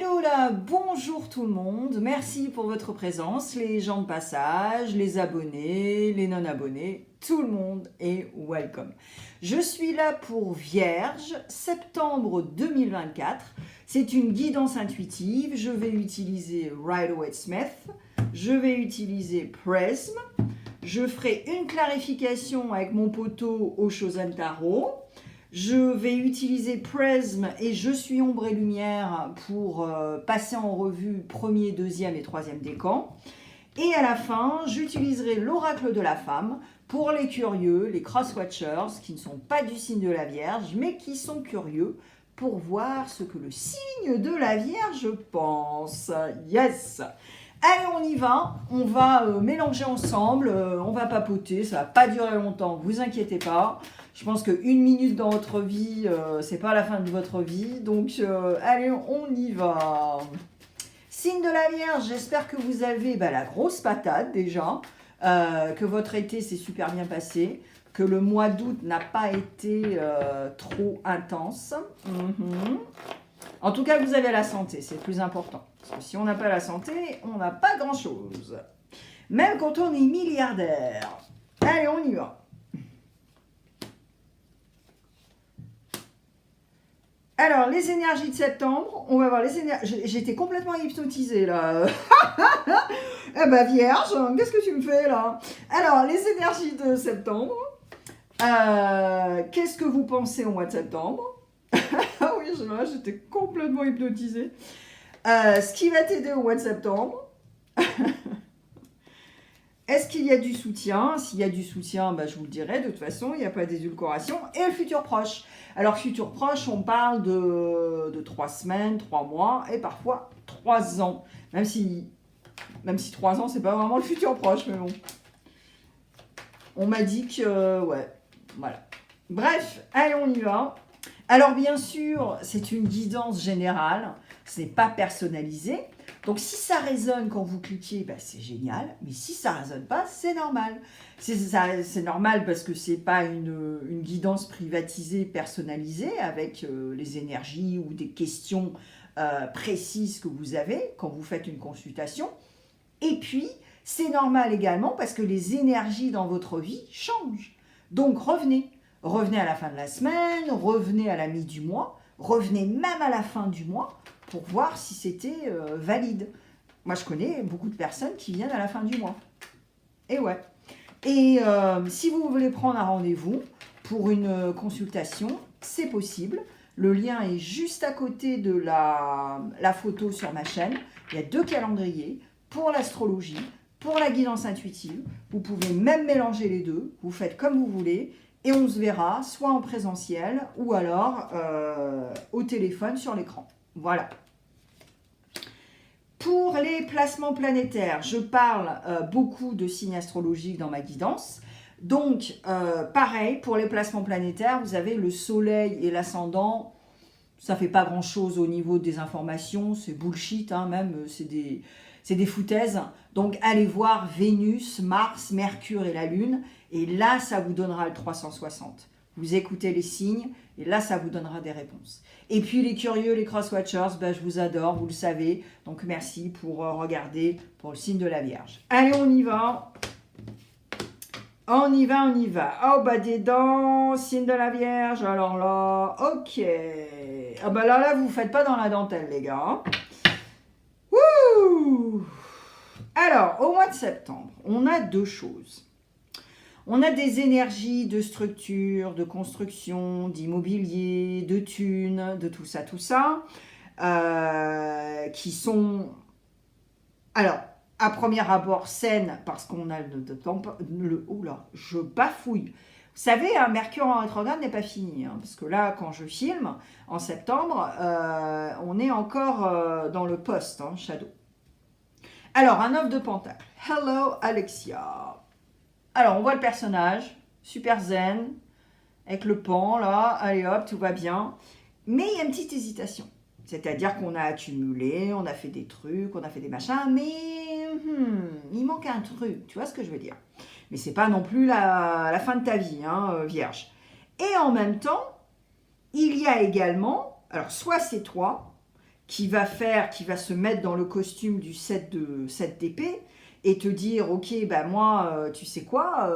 Hello là, bonjour tout le monde, merci pour votre présence, les gens de passage, les abonnés, les non-abonnés, tout le monde est welcome. Je suis là pour Vierge, septembre 2024, c'est une guidance intuitive, je vais utiliser Rider-Waite-Smith, je vais utiliser Prism, je ferai une clarification avec mon poteau au Chosen Tarot. Je vais utiliser Prism et Je suis ombre et lumière pour passer en revue premier, deuxième et troisième décan. Et à la fin, j'utiliserai l'oracle de la femme pour les curieux, les cross-watchers, qui ne sont pas du signe de la Vierge, mais qui sont curieux pour voir ce que le signe de la Vierge pense. Yes! Allez, on y va, on va mélanger ensemble, on va papoter, ça va pas durer longtemps, vous inquiétez pas. Je pense qu'une minute dans votre vie, c'est pas la fin de votre vie, donc allez, on y va. Signe de la Vierge, j'espère que vous avez la grosse patate déjà, que votre été s'est super bien passé, que le mois d'août n'a pas été trop intense. En tout cas, vous avez la santé, c'est le plus important. Parce que si on n'a pas la santé, on n'a pas grand-chose. Même quand on est milliardaire. Allez, on y va. Alors, les énergies de septembre, on va voir les énergies. J'étais complètement hypnotisée là. Eh ben, Vierge, qu'est-ce que tu me fais là? Alors, les énergies de septembre. Qu'est-ce que vous pensez au mois de septembre? Ah oui, j'étais complètement hypnotisée. Ce qui va t'aider au mois de septembre. Est-ce qu'il y a du soutien? S'il y a du soutien, je vous le dirai. De toute façon, il n'y a pas d'édulcoration. Et le futur proche. Alors, futur proche, on parle de 3 semaines, 3 mois et parfois 3 ans. Même si 3 ans, c'est pas vraiment le futur proche, mais bon. On m'a dit que... ouais, voilà. Bref, allez, on y va. Alors, bien sûr, c'est une guidance générale. Ce n'est pas personnalisé. Donc, si ça résonne quand vous cliquez, c'est génial. Mais si ça ne résonne pas, c'est normal. C'est normal parce que ce n'est pas une guidance privatisée, personnalisée, avec les énergies ou des questions précises que vous avez quand vous faites une consultation. Et puis, c'est normal également parce que les énergies dans votre vie changent. Donc, revenez. Revenez à la fin de la semaine, revenez à la mi du mois, revenez même à la fin du mois pour voir si c'était valide. Moi, je connais beaucoup de personnes qui viennent à la fin du mois. Et ouais. Et si vous voulez prendre un rendez-vous pour une consultation, c'est possible. Le lien est juste à côté de la photo sur ma chaîne. Il y a 2 calendriers pour l'astrologie, pour la guidance intuitive. Vous pouvez même mélanger les deux. Vous faites comme vous voulez. Et on se verra soit en présentiel ou alors au téléphone sur l'écran. Voilà. Pour les placements planétaires, je parle beaucoup de signes astrologiques dans ma guidance. Donc, pareil, pour les placements planétaires, vous avez le soleil et l'ascendant. Ça ne fait pas grand-chose au niveau des informations. C'est bullshit, même. C'est des foutaises. Donc, allez voir Vénus, Mars, Mercure et la Lune. Et là, ça vous donnera le 360. Vous écoutez les signes et là, ça vous donnera des réponses. Et puis, les curieux, les cross-watchers, je vous adore, vous le savez. Donc, merci pour regarder pour le signe de la Vierge. Allez, on y va. On y va, on y va. Oh, des dents, signe de la Vierge. Alors là, ok. Ah là, vous ne faites pas dans la dentelle, les gars. Wouh! Alors, au mois de septembre, on a 2 choses. On a des énergies de structure, de construction, d'immobilier, de thunes, de tout ça, qui sont, alors, à premier abord saines, parce qu'on a je bafouille. Vous savez, Mercure en rétrograde n'est pas fini, parce que là, quand je filme, en septembre, on est encore dans le post, shadow. Alors, un 9 de pentacle. Hello, Alexia. Alors, on voit le personnage, super zen, avec le pan, là, allez hop, tout va bien. Mais il y a une petite hésitation. C'est-à-dire qu'on a accumulé, on a fait des trucs, on a fait des machins, mais il manque un truc, tu vois ce que je veux dire. Mais c'est pas non plus la fin de ta vie, Vierge. Et en même temps, il y a également, alors soit c'est toi qui va se mettre dans le costume du 7 d'épée et te dire, ok, ben moi, tu sais quoi,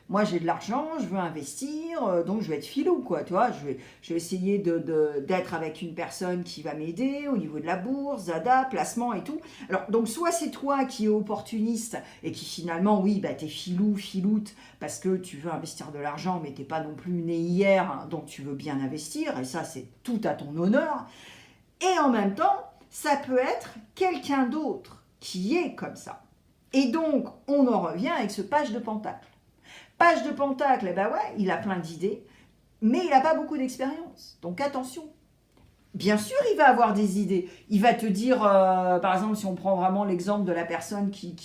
moi j'ai de l'argent, je veux investir, donc je vais être filou, quoi, tu vois, je vais essayer d'être avec une personne qui va m'aider au niveau de la bourse, Zada, placement et tout. Alors, donc soit c'est toi qui es opportuniste et qui finalement, oui, bah, t'es filoute, parce que tu veux investir de l'argent, mais t'es pas non plus né hier, hein, donc tu veux bien investir, et ça c'est tout à ton honneur. Et en même temps, ça peut être quelqu'un d'autre qui est comme ça. Et donc, on en revient avec ce page de Pentacle. Page de Pentacle, eh ben ouais, il a plein d'idées, mais il n'a pas beaucoup d'expérience. Donc attention. Bien sûr, il va avoir des idées. Il va te dire, par exemple, si on prend vraiment l'exemple de la personne qui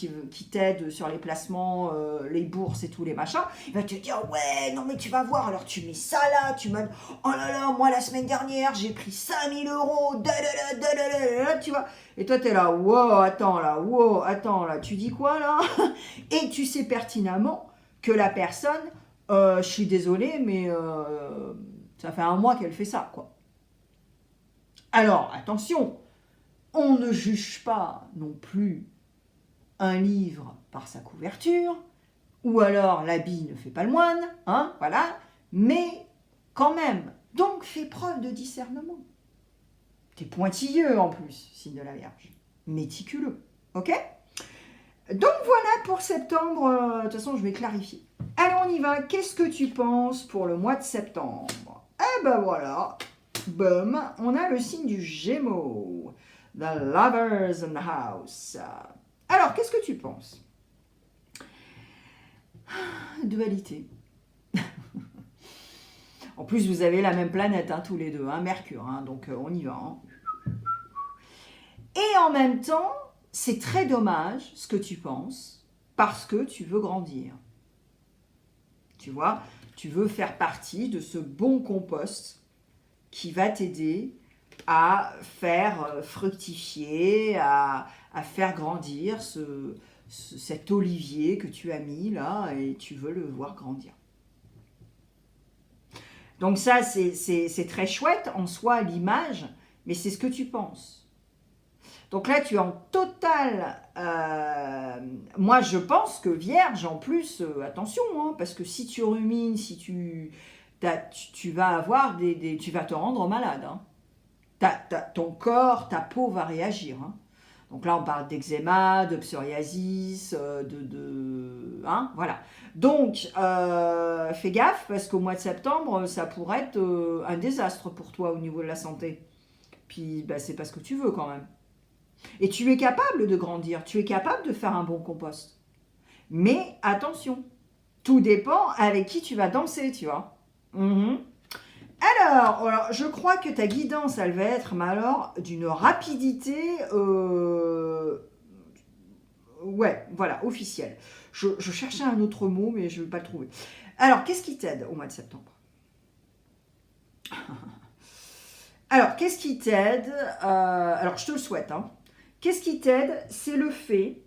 t'aide sur les placements, les bourses et tous les machins, il va te dire, ouais, non mais tu vas voir, alors tu mets ça là, tu m'as... Oh là là, moi la semaine dernière, j'ai pris 5000 euros, tu vois. Et toi, t'es là, wow, attends là, tu dis quoi là? Et tu sais pertinemment que la personne, je suis désolée, mais ça fait un mois qu'elle fait ça, quoi. Alors, attention, on ne juge pas non plus un livre par sa couverture, ou alors l'habit ne fait pas le moine, hein, voilà, mais quand même, donc fais preuve de discernement. T'es pointilleux en plus, signe de la Vierge, méticuleux, ok? Donc voilà pour septembre, de toute façon je vais clarifier. Allez, on y va, qu'est-ce que tu penses pour le mois de septembre? Eh ben voilà, boum, on a le signe du Gémeaux. The Lovers in the House. Alors, qu'est-ce que tu penses? Dualité. En plus, vous avez la même planète, hein, tous les deux, hein, Mercure, hein, donc on y va. Hein. Et en même temps, c'est très dommage ce que tu penses, parce que tu veux grandir. Tu vois, tu veux faire partie de ce bon compost qui va t'aider à faire fructifier, à faire grandir cet olivier que tu as mis là et tu veux le voir grandir. Donc ça, c'est très chouette en soi, l'image, mais c'est ce que tu penses. Donc là, tu es en total... moi, je pense que Vierge, en plus, attention, hein, parce que si tu rumines, si tu vas avoir tu vas te rendre malade. Hein. Ton corps, ta peau va réagir. Hein. Donc là, on parle d'eczéma, de psoriasis, hein, voilà. Donc, fais gaffe, parce qu'au mois de septembre, ça pourrait être un désastre pour toi au niveau de la santé. Puis, bah, c'est pas ce que tu veux quand même. Et tu es capable de grandir, tu es capable de faire un bon compost. Mais attention, tout dépend avec qui tu vas danser, tu vois. Alors, je crois que ta guidance, elle va être, mais alors, d'une rapidité, ouais, voilà, officielle. Je cherchais un autre mot, mais je ne vais pas le trouver. Alors, qu'est-ce qui t'aide au mois de septembre? Alors, qu'est-ce qui t'aide? Alors, je te le souhaite, hein. Qu'est-ce qui t'aide? C'est le fait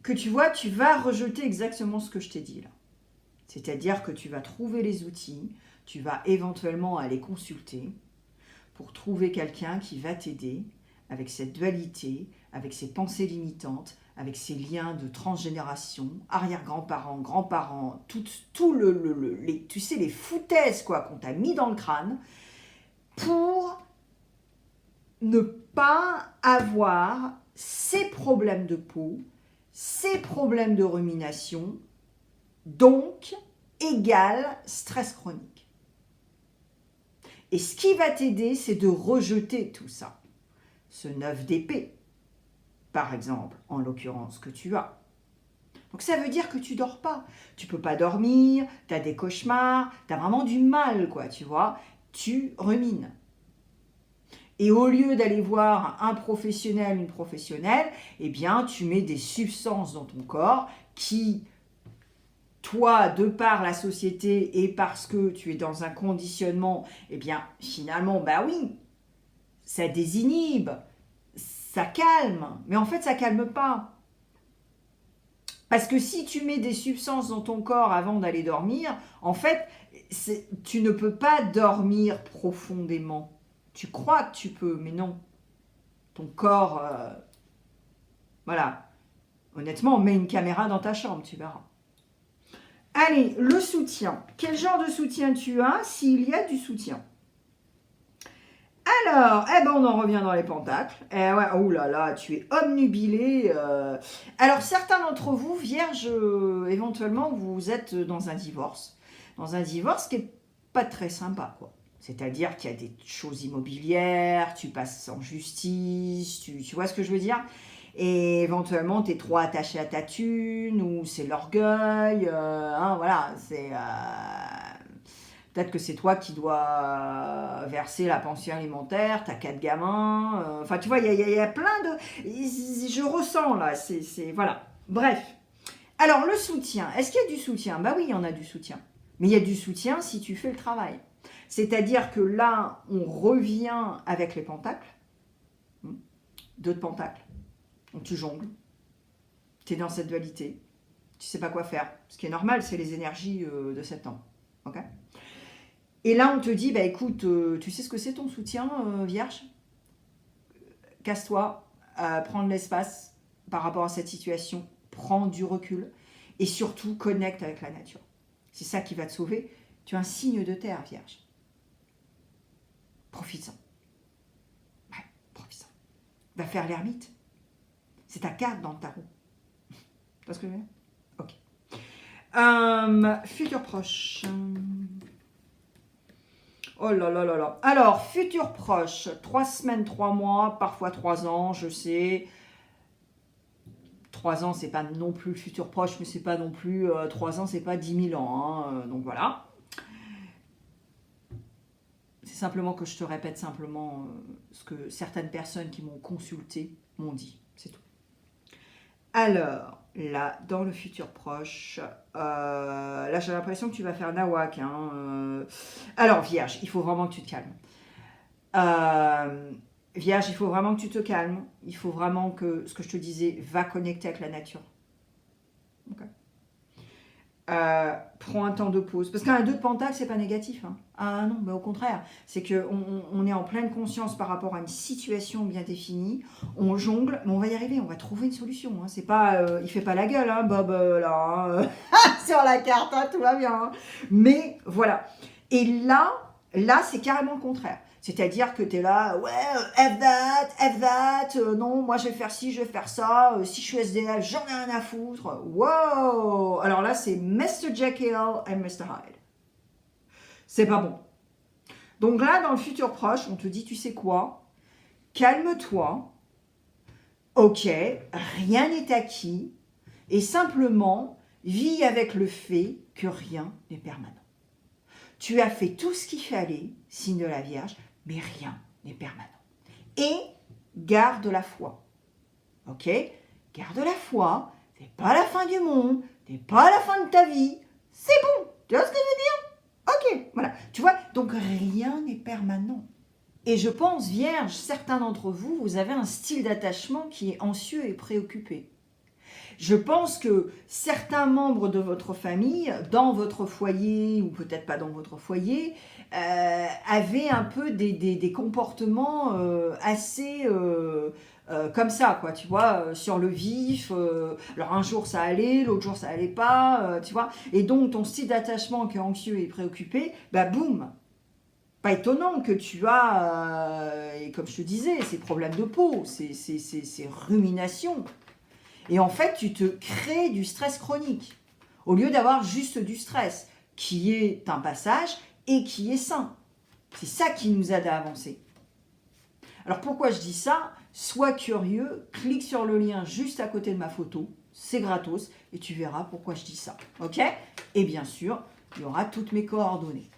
que tu vois, tu vas rejeter exactement ce que je t'ai dit là. C'est-à-dire que tu vas trouver les outils, tu vas éventuellement aller consulter pour trouver quelqu'un qui va t'aider avec cette dualité, avec ses pensées limitantes, avec ses liens de transgénération, arrière-grands-parents, grands-parents, tu sais, les foutaises quoi, qu'on t'a mis dans le crâne, pour ne pas avoir ces problèmes de peau, ces problèmes de rumination, donc égale stress chronique. Et ce qui va t'aider, c'est de rejeter tout ça. Ce 9 d'épée, par exemple, en l'occurrence, que tu as. Donc ça veut dire que tu dors pas. Tu peux pas dormir, tu as des cauchemars, tu as vraiment du mal, quoi, tu vois. Tu rumines. Et au lieu d'aller voir un professionnel, une professionnelle, eh bien, tu mets des substances dans ton corps qui, toi, de par la société et parce que tu es dans un conditionnement, eh bien, finalement, bah oui, ça désinhibe, ça calme. Mais en fait, ça calme pas. Parce que si tu mets des substances dans ton corps avant d'aller dormir, en fait, tu ne peux pas dormir profondément. Tu crois que tu peux, mais non. Ton corps, voilà. Honnêtement, on met une caméra dans ta chambre, tu verras. Allez, le soutien. Quel genre de soutien tu as s'il y a du soutien? Alors, eh ben on en revient dans les pentacles. Eh ouais, oh là là, tu es obnubilé. Alors, certains d'entre vous, vierges, éventuellement, vous êtes dans un divorce. Dans un divorce qui n'est pas très sympa, quoi. C'est-à-dire qu'il y a des choses immobilières, tu passes en justice, tu vois ce que je veux dire? Et éventuellement, tu es trop attaché à ta thune, ou c'est l'orgueil, hein, voilà, c'est... peut-être que c'est toi qui dois verser la pension alimentaire, t'as 4 gamins, enfin tu vois, il y a plein de... Je ressens là, c'est voilà. Bref. Alors le soutien, est-ce qu'il y a du soutien? Bah oui, il y en a du soutien. Mais il y a du soutien si tu fais le travail. C'est-à-dire que là, on revient avec les pentacles. 2 de pentacles. Donc tu jongles. Tu es dans cette dualité. Tu sais pas quoi faire. Ce qui est normal, c'est les énergies de septembre. Ok? Et là, on te dit, bah écoute, tu sais ce que c'est ton soutien, vierge? Casse-toi, prends de l'espace par rapport à cette situation, prends du recul et surtout connecte avec la nature. C'est ça qui va te sauver. Tu as un signe de terre, vierge. Profites-en. Ouais, profites-en. Va faire l'ermite. C'est ta carte dans le tarot. Tu vois ce que je veux dire? Ok. Futur proche. Oh là là là là. Alors, futur proche, 3 semaines, 3 mois, parfois 3 ans, je sais. 3 ans, c'est pas non plus le futur proche, mais c'est pas non plus... 3 ans, c'est pas 10 000 ans. Hein, donc voilà. C'est simplement que je te répète simplement ce que certaines personnes qui m'ont consulté m'ont dit. C'est tout. Alors, là, dans le futur proche, là, j'ai l'impression que tu vas faire nawak. Hein, alors, vierge, il faut vraiment que tu te calmes. Vierge, il faut vraiment que tu te calmes. Il faut vraiment que, ce que je te disais, va connecter avec la nature. Okay. Prends un temps de pause. Parce qu'un 2 de pentacle, c'est pas négatif. Hein. Ah non, mais au contraire. C'est qu'on est en pleine conscience par rapport à une situation bien définie. On jongle, mais on va y arriver. On va trouver une solution. Hein. C'est pas, il fait pas la gueule, hein, Bob, là. Hein. Sur la carte, hein, tout va bien. Hein. Mais voilà. Et là c'est carrément le contraire. C'est-à-dire que tu es là, ouais, F that, non, moi je vais faire ci, je vais faire ça, si je suis SDF, j'en ai rien à foutre. Wow! Alors là, c'est Mr. Jekyll et Mr. Hyde. C'est pas bon. Donc là, dans le futur proche, on te dit, tu sais quoi? Calme-toi. Ok, rien n'est acquis. Et simplement, vis avec le fait que rien n'est permanent. Tu as fait tout ce qu'il fallait, signe de la Vierge, mais rien n'est permanent. Et garde la foi. Ok? Garde la foi. C'est pas la fin du monde. C'est pas la fin de ta vie. C'est bon. Tu vois ce que je veux dire? Ok. Voilà. Tu vois? Donc rien n'est permanent. Et je pense, Vierge, certains d'entre vous, vous avez un style d'attachement qui est anxieux et préoccupé. Je pense que certains membres de votre famille, dans votre foyer, ou peut-être pas dans votre foyer, avaient un peu des comportements assez comme ça, quoi, tu vois, sur le vif. Alors un jour ça allait, l'autre jour ça allait pas, tu vois. Et donc ton style d'attachement qui est anxieux et préoccupé, bah boum. Pas étonnant que tu as, et comme je te disais, ces problèmes de peau, ces ruminations. Et en fait, tu te crées du stress chronique, au lieu d'avoir juste du stress, qui est un passage et qui est sain. C'est ça qui nous aide à avancer. Alors pourquoi je dis ça? Sois curieux, clique sur le lien juste à côté de ma photo, c'est gratos, et tu verras pourquoi je dis ça. Ok? Et bien sûr, il y aura toutes mes coordonnées.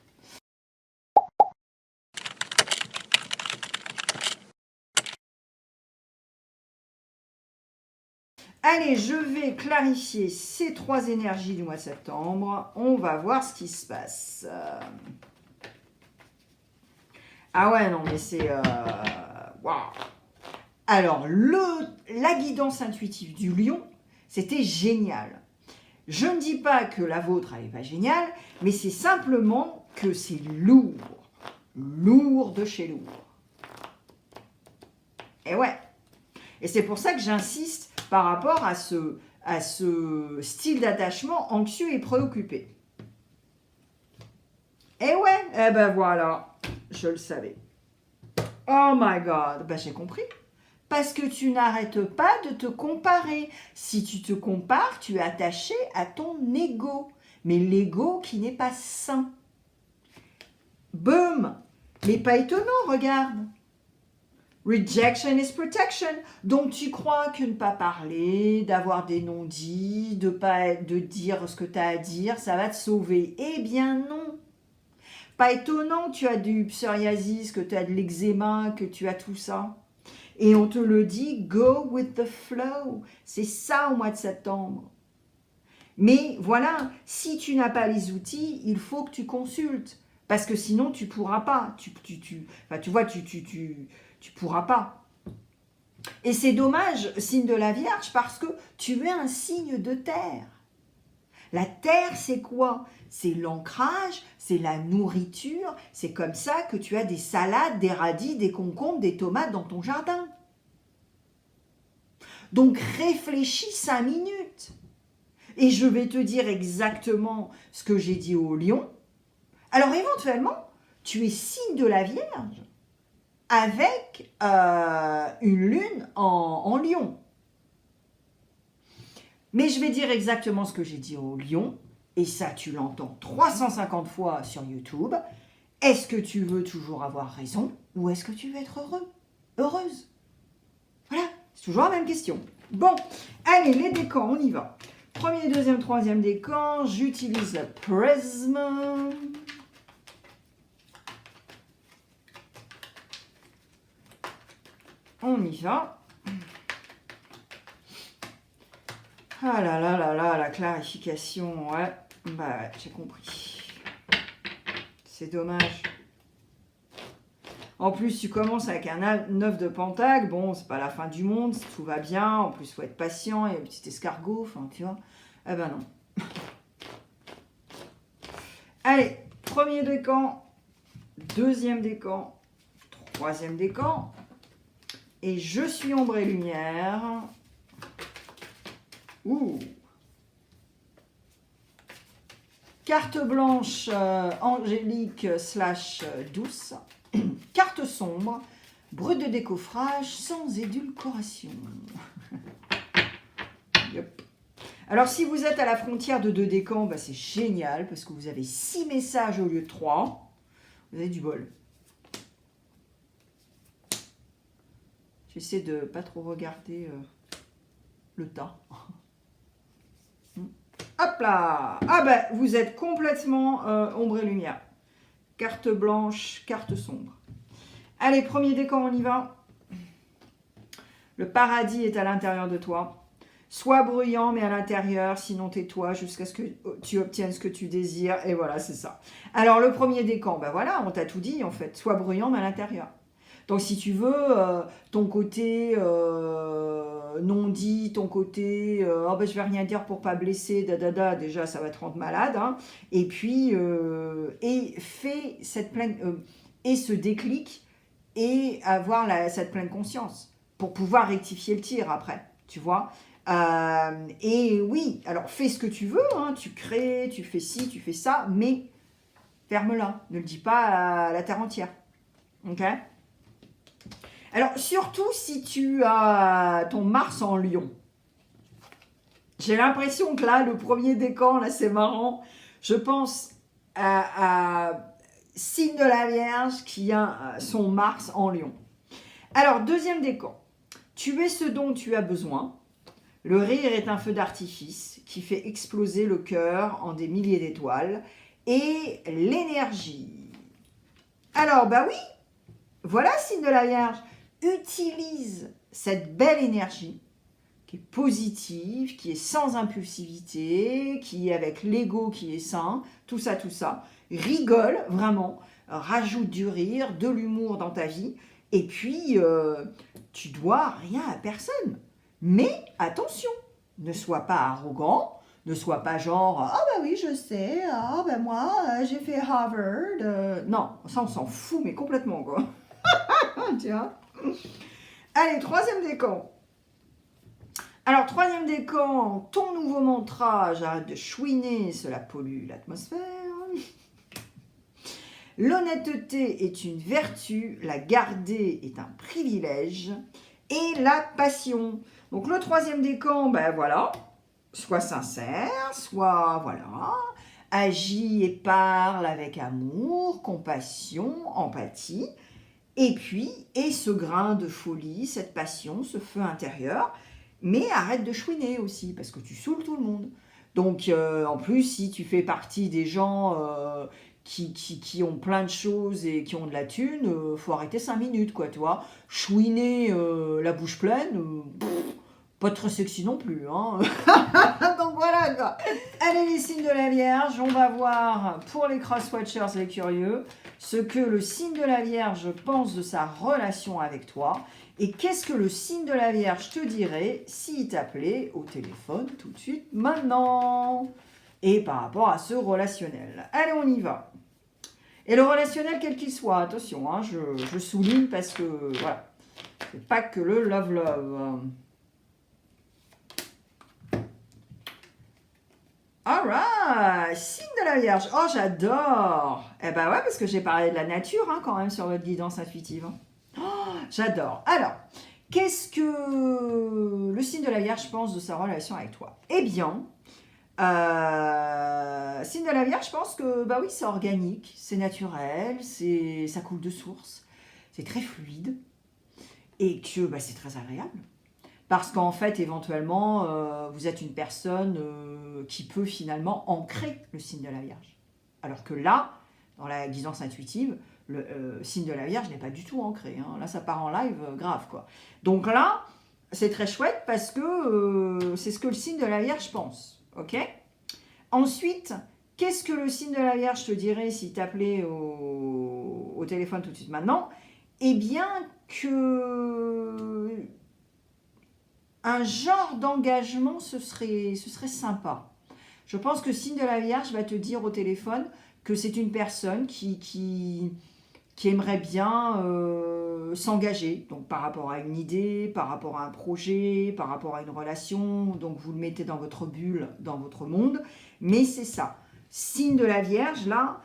Allez, je vais clarifier ces 3 énergies du mois de septembre. On va voir ce qui se passe. Ah ouais, non, mais c'est... Waouh. Alors, la guidance intuitive du lion, c'était génial. Je ne dis pas que la vôtre, elle n'est pas géniale, mais c'est simplement que c'est lourd. Lourd de chez lourd. Et ouais. Et c'est pour ça que j'insiste par rapport à ce style d'attachement anxieux et préoccupé. Et ouais, eh ben voilà, je le savais. Oh my God, ben j'ai compris. Parce que tu n'arrêtes pas de te comparer. Si tu te compares, tu es attaché à ton ego. Mais l'ego qui n'est pas sain. Boum! Mais pas étonnant, regarde. Rejection is protection. Donc tu crois que ne pas parler, d'avoir des non-dits, de dire ce que tu as à dire, ça va te sauver. Eh bien non. Pas étonnant que tu as du psoriasis, que tu as de l'eczéma, que tu as tout ça. Et on te le dit, go with the flow. C'est ça au mois de septembre. Mais voilà, si tu n'as pas les outils, il faut que tu consultes. Parce que sinon, tu ne pourras pas. Tu pourras pas. Et c'est dommage, signe de la Vierge, parce que tu es un signe de terre. La terre, c'est quoi? C'est l'ancrage, c'est la nourriture. C'est comme ça que tu as des salades, des radis, des concombres, des tomates dans ton jardin. Donc réfléchis 5 minutes. Et je vais te dire exactement ce que j'ai dit au lion. Alors éventuellement, tu es signe de la Vierge avec une lune en lion. Mais je vais dire exactement ce que j'ai dit au lion, et ça tu l'entends 350 fois sur YouTube. Est-ce que tu veux toujours avoir raison, ou est-ce que tu veux être heureux, heureuse? Voilà, c'est toujours la même question. Bon, allez, les décans, on y va. Premier, deuxième, troisième décan, j'utilise le prisme. On y va. Ah là là là là, la clarification, ouais. Bah ouais, j'ai compris. C'est dommage. En plus, tu commences avec un 9 de pentacle. Bon, c'est pas la fin du monde, tout va bien. En plus, il faut être patient. Il y a un petit escargot, enfin, tu vois. Eh ben non. Allez, premier décan, deuxième décan, troisième décan. Et je suis ombre et lumière. Ouh. Carte blanche angélique / douce. Carte sombre, brut de décoffrage sans édulcoration. Yep. Alors si vous êtes à la frontière de 2 décans, bah, c'est génial parce que vous avez 6 messages au lieu de 3. Vous avez du bol. J'essaie de pas trop regarder le tas. Hop là! Ah ben, vous êtes complètement ombre et lumière. Carte blanche, carte sombre. Allez, premier décan, on y va. Le paradis est à l'intérieur de toi. Sois bruyant, mais à l'intérieur, sinon tais-toi jusqu'à ce que tu obtiennes ce que tu désires. Et voilà, c'est ça. Alors, le premier décan, ben voilà, on t'a tout dit en fait. Sois bruyant, mais à l'intérieur. Donc, si tu veux, ton côté non dit, ton côté oh ben, je vais rien dire pour pas blesser, déjà ça va te rendre malade. Hein. Et puis, et fais cette pleine, et ce déclic et avoir cette pleine conscience pour pouvoir rectifier le tir après, tu vois. Et oui, alors fais ce que tu veux, hein, tu crées, tu fais ci, tu fais ça, mais ferme-la, ne le dis pas à la terre entière. Ok ? Alors, surtout si tu as ton Mars en Lion. J'ai l'impression que là, le premier décan, là, c'est marrant. Je pense à signe de la Vierge qui a son Mars en Lion. Alors, deuxième décan. Tu es ce dont tu as besoin. Le rire est un feu d'artifice qui fait exploser le cœur en des milliers d'étoiles. Et l'énergie. Alors, bah oui, voilà signe de la Vierge. Utilise cette belle énergie qui est positive, qui est sans impulsivité, qui est avec l'ego qui est sain, tout ça. Rigole vraiment, rajoute du rire, de l'humour dans ta vie, et puis tu dois rien à personne. Mais attention, ne sois pas arrogant, ne sois pas genre « Ah bah oui, je sais, ah bah moi, j'ai fait Harvard. Non, ça on s'en fout, mais complètement quoi. Tu vois. Allez, troisième décan. Alors, troisième décan, ton nouveau mantra, j'arrête de chouiner, cela pollue l'atmosphère. L'honnêteté est une vertu, la garder est un privilège, et la passion. Donc le troisième décan, ben voilà, sois sincère, sois, voilà, agis et parle avec amour, compassion, empathie, et puis, et ce grain de folie, cette passion, ce feu intérieur, mais arrête de chouiner aussi, parce que tu saoules tout le monde. Donc, en plus, si tu fais partie des gens qui ont plein de choses et qui ont de la thune, faut arrêter 5 minutes, quoi, tu vois. Chouiner la bouche pleine, pas très sexy non plus, hein. Donc voilà, quoi. Allez, les signes de la Vierge, on va voir pour les cross-watchers et les curieux ce que le signe de la Vierge pense de sa relation avec toi. Et qu'est-ce que le signe de la Vierge te dirait s'il t'appelait au téléphone tout de suite, maintenant? Et par rapport à ce relationnel. Allez, on y va. Et le relationnel, quel qu'il soit, attention, hein, je souligne parce que, voilà, c'est pas que le love. Alright, signe de la Vierge. Oh, j'adore. Eh ben ouais, parce que j'ai parlé de la nature, hein, quand même, sur votre guidance intuitive. Oh, j'adore. Alors, qu'est-ce que le signe de la Vierge pense de sa relation avec toi? Eh bien, signe de la Vierge, je pense que, bah oui, c'est organique, c'est naturel, ça coule de source, c'est très fluide, et que bah, c'est très agréable. Parce qu'en fait, éventuellement, vous êtes une personne qui peut finalement ancrer le signe de la Vierge. Alors que là, dans la guidance intuitive, le signe de la Vierge n'est pas du tout ancré. Hein. Là, ça part en live grave, quoi. Donc là, c'est très chouette parce que c'est ce que le signe de la Vierge pense. Ok ? Ensuite, qu'est-ce que le signe de la Vierge te dirait s'il t'appelait au téléphone tout de suite maintenant? Eh bien que un genre d'engagement, ce serait sympa. Je pense que le signe de la Vierge va te dire au téléphone que c'est une personne qui aimerait bien s'engager, donc par rapport à une idée, par rapport à un projet, par rapport à une relation, donc vous le mettez dans votre bulle, dans votre monde, mais c'est ça. Signe de la Vierge, là,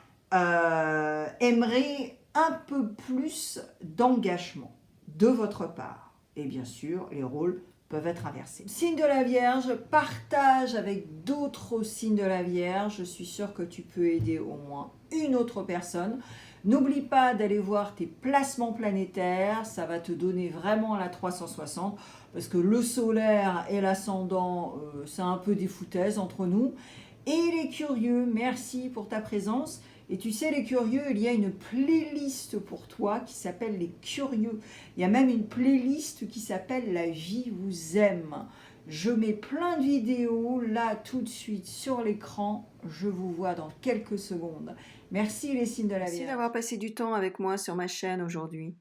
aimerait un peu plus d'engagement de votre part. Et bien sûr, les rôles peuvent être inversés. Signe de la Vierge, partage avec d'autres signes de la Vierge. Je suis sûre que tu peux aider au moins une autre personne. N'oublie pas d'aller voir tes placements planétaires, ça va te donner vraiment la 360, parce que le solaire et l'ascendant, c'est un peu des foutaises entre nous. Et les curieux, merci pour ta présence. Et tu sais, les curieux, il y a une playlist pour toi qui s'appelle les curieux. Il y a même une playlist qui s'appelle La vie vous aime. Je mets plein de vidéos là tout de suite sur l'écran. Je vous vois dans quelques secondes. Merci les signes de la Vierge. Merci d'avoir passé du temps avec moi sur ma chaîne aujourd'hui.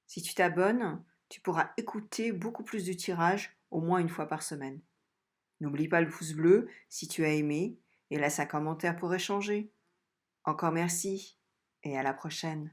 Si tu t'abonnes, tu pourras écouter beaucoup plus de tirages au moins une fois par semaine. N'oublie pas le pouce bleu si tu as aimé et laisse un commentaire pour échanger. Encore merci et à la prochaine.